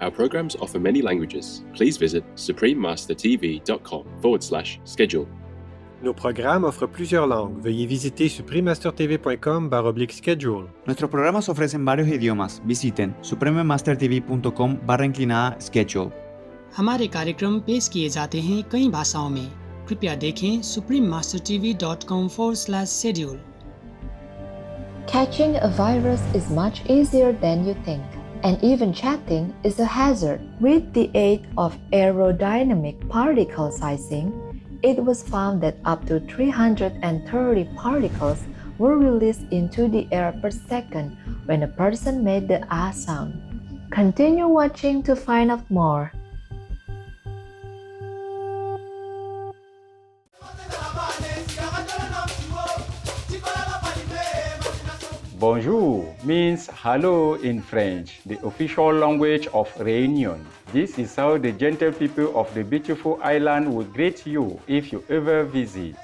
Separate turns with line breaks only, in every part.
Our programs offer many languages. Please visit suprememastertv.com/schedule.
Nos programas offrent plusieurs langues. Veuillez visiter suprememastertv.com/schedule.
Nuestros programas ofrecen varios idiomas. Visiten suprememastertv.com/schedule.
हमारे कार्यक्रम पेश किए जाते हैं कई भाषाओं में। कृपया देखें suprememastertv.com/schedule.
Catching a virus is much easier than you think, and even chatting is a hazard. With the aid of aerodynamic particle sizing, it was found that up to 330 particles were released into the air per second when a person made the ah sound. Continue watching to find out more.
Bonjour means hello in French, the official language of Réunion. This is how the gentle people of the beautiful island will greet you if you ever visit.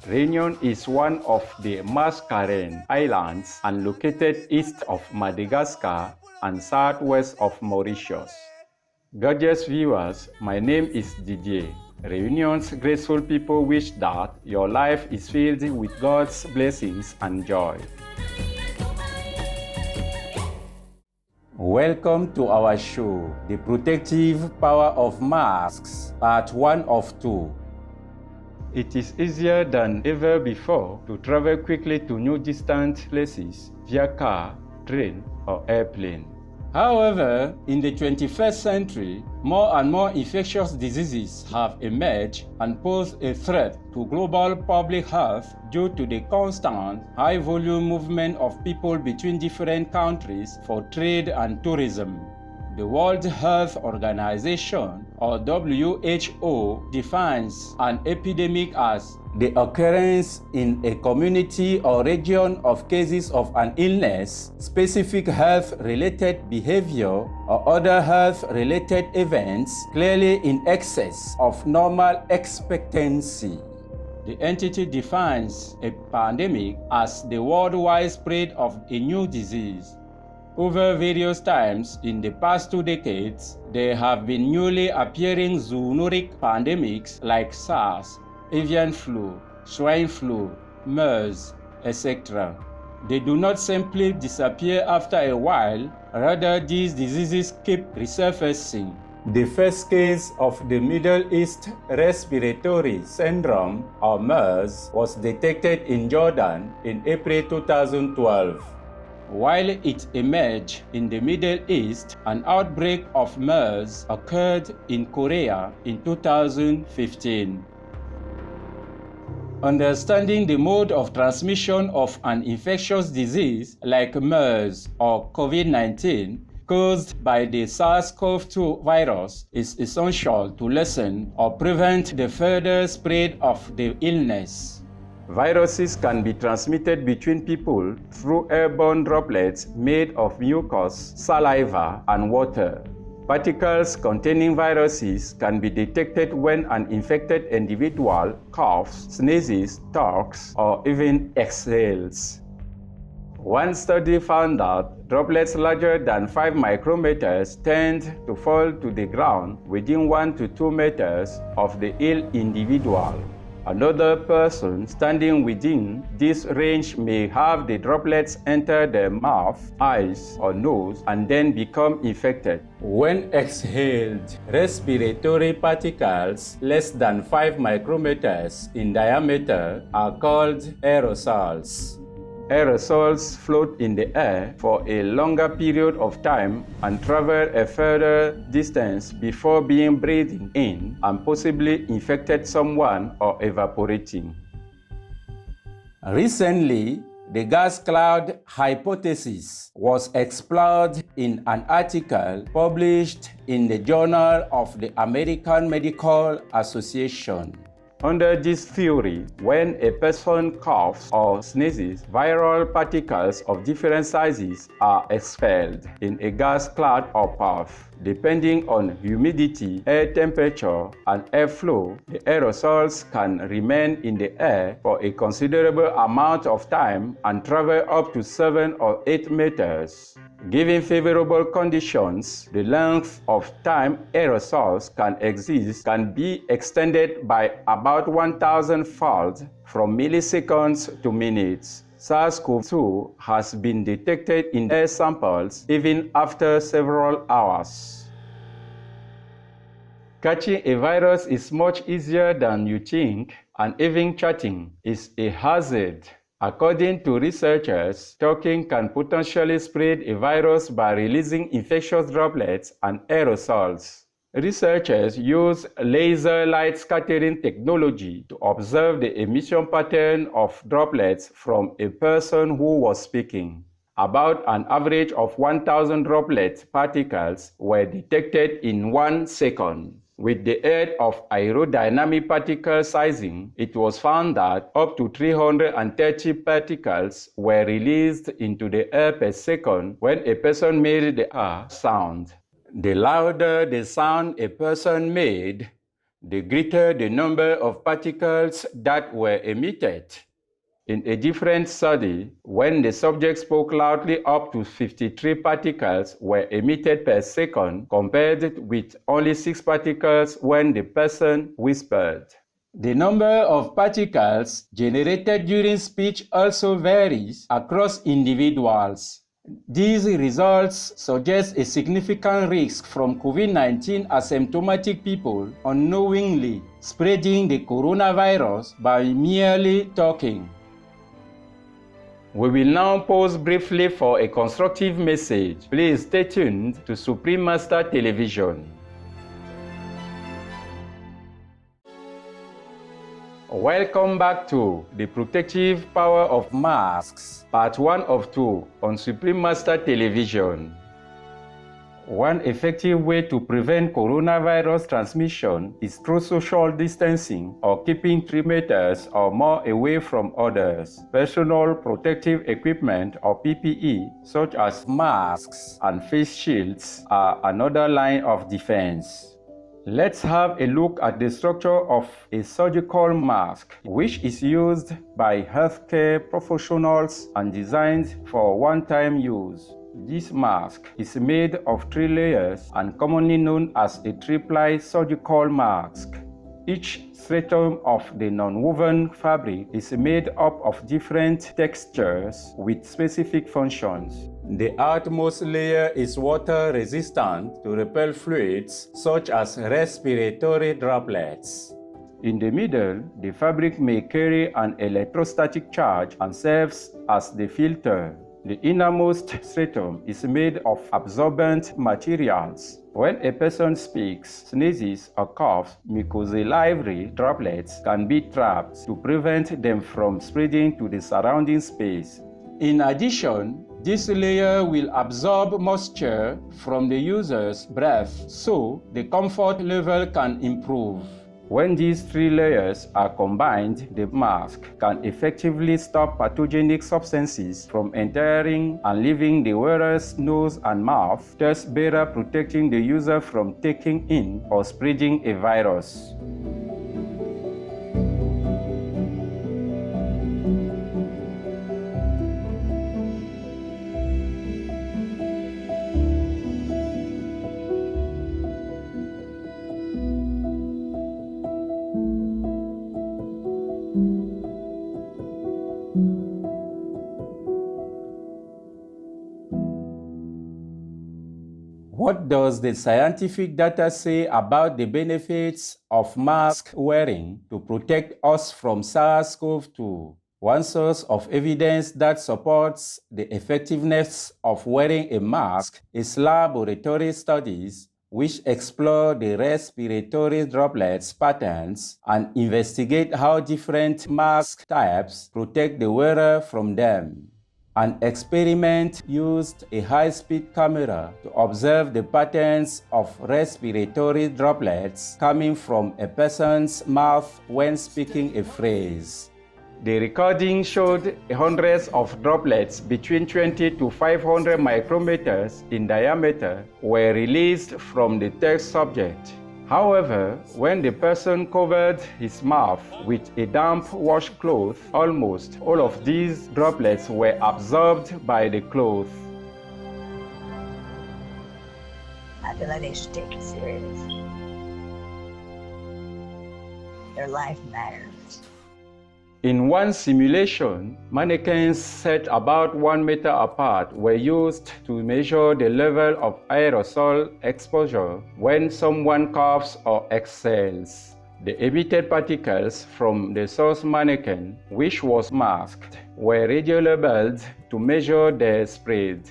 Réunion is one of the Mascarenes Islands and located east of Madagascar and southwest of Mauritius. Gorgeous viewers, my name is Didier. Réunion's graceful people wish that your life is filled with God's blessings and joy. Welcome to our show, The Protective Power of Masks, Part 1 of 2. It is easier than ever before to travel quickly to new distant places via car, train, or airplane. However, in the 21st century, more and more infectious diseases have emerged and pose a threat to global public health due to the constant high-volume movement of people between different countries for trade and tourism. The World Health Organization, or WHO, defines an epidemic as the occurrence in a community or region of cases of an illness, specific health-related behavior, or other health-related events clearly in excess of normal expectancy. The entity defines a pandemic as the worldwide spread of a new disease. Over various times in the past 2 decades, there have been newly appearing zoonotic pandemics like SARS, avian flu, swine flu, MERS, etc. They do not simply disappear after a while, rather these diseases keep resurfacing. The first case of the Middle East Respiratory Syndrome, or MERS, was detected in Jordan in April 2012. While it emerged in the Middle East, an outbreak of MERS occurred in Korea in 2015. Understanding the mode of transmission of an infectious disease like MERS or COVID-19 caused by the SARS-CoV-2 virus is essential to lessen or prevent the further spread of the illness. Viruses can be transmitted between people through airborne droplets made of mucus, saliva, and water. Particles containing viruses can be detected when an infected individual coughs, sneezes, talks, or even exhales. One study found that droplets larger than 5 micrometers tend to fall to the ground within 1 to 2 meters of the ill individual. Another person standing within this range may have the droplets enter their mouth, eyes, or nose and then become infected. When exhaled, respiratory particles less than 5 micrometers in diameter are called aerosols. Aerosols float in the air for a longer period of time and travel a further distance before being breathed in and possibly infected someone or evaporating. Recently, the gas cloud hypothesis was explored in an article published in the Journal of the American Medical Association. Under this theory, when a person coughs or sneezes, viral particles of different sizes are expelled in a gas cloud or puff. Depending on humidity, air temperature, and airflow, the aerosols can remain in the air for a considerable amount of time and travel up to 7 or 8 meters. Given favorable conditions, the length of time aerosols can exist can be extended by about 1,000-fold from milliseconds to minutes. SARS-CoV-2 has been detected in air samples even after several hours. Catching a virus is much easier than you think, and even chatting is a hazard. According to researchers, talking can potentially spread a virus by releasing infectious droplets and aerosols. Researchers use laser light scattering technology to observe the emission pattern of droplets from a person who was speaking. About an average of 1,000 droplet particles were detected in 1 second. With the aid of aerodynamic particle sizing, it was found that up to 330 particles were released into the air per second when a person made the R sound. The louder the sound a person made, the greater the number of particles that were emitted. In a different study, when the subject spoke loudly, up to 53 particles were emitted per second, compared with only 6 particles when the person whispered. The number of particles generated during speech also varies across individuals. These results suggest a significant risk from COVID-19 asymptomatic people unknowingly spreading the coronavirus by merely talking. We will now pause briefly for a constructive message. Please stay tuned to Supreme Master Television. Welcome back to The Protective Power of Masks, Part 1 of 2 on Supreme Master Television. One effective way to prevent coronavirus transmission is through social distancing or keeping 3 meters or more away from others. Personal protective equipment or PPE, such as masks and face shields, are another line of defense. Let's have a look at the structure of a surgical mask, which is used by healthcare professionals and designed for one-time use. This mask is made of 3 layers and commonly known as a three-ply surgical mask. Each stratum of the non-woven fabric is made up of different textures with specific functions. The outermost layer is water-resistant to repel fluids such as respiratory droplets. In the middle, the fabric may carry an electrostatic charge and serves as the filter. The innermost stratum is made of absorbent materials. When a person speaks, sneezes, or coughs, mucosal droplets can be trapped to prevent them from spreading to the surrounding space. In addition, this layer will absorb moisture from the user's breath, so the comfort level can improve. When these 3 layers are combined, the mask can effectively stop pathogenic substances from entering and leaving the wearer's nose and mouth, thus better protecting the user from taking in or spreading a virus. What does the scientific data say about the benefits of mask wearing to protect us from SARS-CoV-2? One source of evidence that supports the effectiveness of wearing a mask is laboratory studies which explore the respiratory droplets patterns and investigate how different mask types protect the wearer from them. An experiment used a high-speed camera to observe the patterns of respiratory droplets coming from a person's mouth when speaking a phrase. The recording showed hundreds of droplets between 20 to 500 micrometers in diameter were released from the test subject. However, when the person covered his mouth with a damp washcloth, almost all of these droplets were absorbed by the cloth.
I feel like they should take it serious. Their life matters.
In one simulation, mannequins set about 1 meter apart were used to measure the level of aerosol exposure when someone coughs or exhales. The emitted particles from the source mannequin, which was masked, were radiolabeled to measure their spread.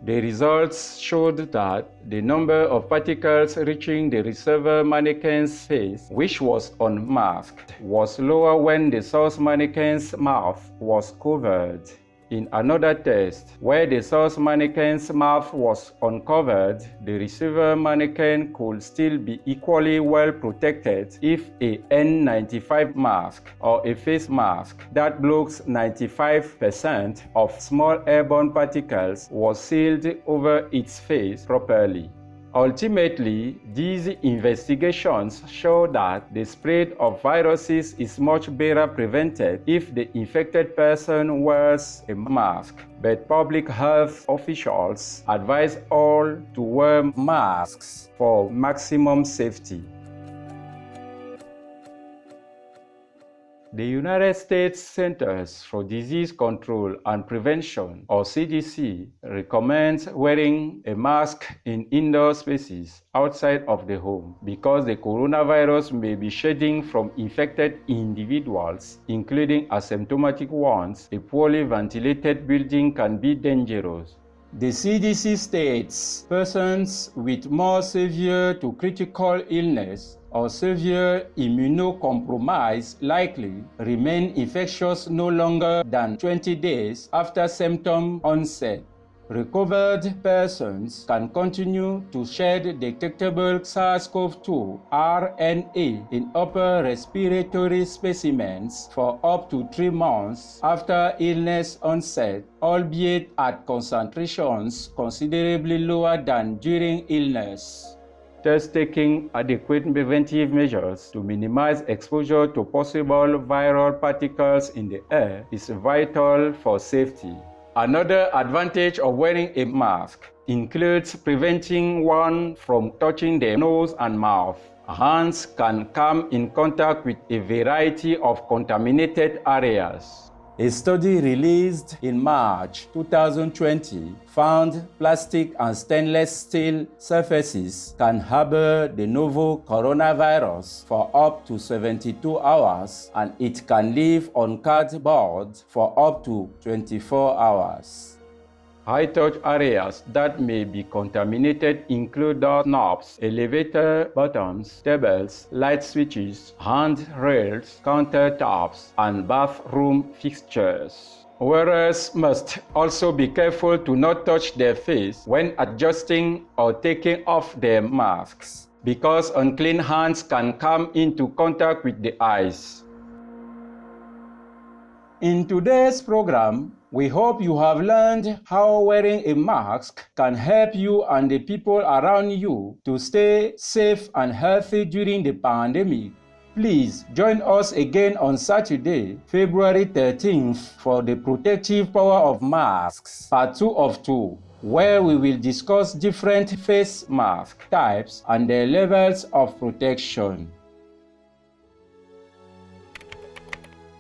The results showed that the number of particles reaching the receiver mannequin's face, which was unmasked, was lower when the source mannequin's mouth was covered. In another test, where the source mannequin's mouth was uncovered, the receiver mannequin could still be equally well protected if a N95 mask or a face mask that blocks 95% of small airborne particles was sealed over its face properly. Ultimately, these investigations show that the spread of viruses is much better prevented if the infected person wears a mask. But public health officials advise all to wear masks for maximum safety. The United States Centers for Disease Control and Prevention, or CDC, recommends wearing a mask in indoor spaces outside of the home because the coronavirus may be shedding from infected individuals, including asymptomatic ones. A poorly ventilated building can be dangerous. The CDC states persons with more severe to critical illness or severe immunocompromise likely remain infectious no longer than 20 days after symptom onset. Recovered persons can continue to shed detectable SARS-CoV-2 RNA in upper respiratory specimens for up to 3 months after illness onset, albeit at concentrations considerably lower than during illness. Thus, taking adequate preventive measures to minimize exposure to possible viral particles in the air is vital for safety. Another advantage of wearing a mask includes preventing one from touching the nose and mouth. Hands can come in contact with a variety of contaminated areas. A study released in March 2020 found plastic and stainless steel surfaces can harbor the novel coronavirus for up to 72 hours, and it can live on cardboard for up to 24 hours. High-touch areas that may be contaminated include doorknobs, elevator buttons, tables, light switches, handrails, countertops, and bathroom fixtures. Wearers must also be careful to not touch their face when adjusting or taking off their masks, because unclean hands can come into contact with the eyes. In today's program, we hope you have learned how wearing a mask can help you and the people around you to stay safe and healthy during the pandemic. Please join us again on Saturday, February 13th for the protective power of masks, part 2 of 2, where we will discuss different face mask types and their levels of protection.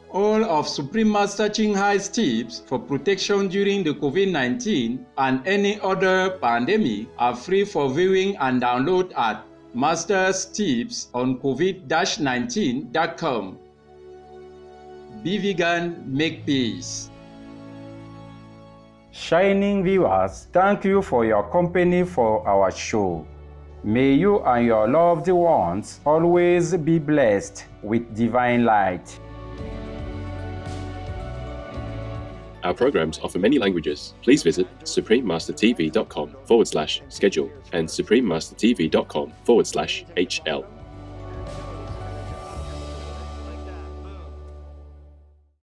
All of Supreme Master Ching Hai's tips for protection during the COVID-19 and any other pandemic are free for viewing and download at Master's Tips on COVID-19.com. Be vegan, make peace. Shining viewers, thank you for your company for our show. May you and your loved ones always be blessed with divine light.
Our programs offer many languages. Please visit suprememastertv.com/schedule and suprememastertv.com/HL.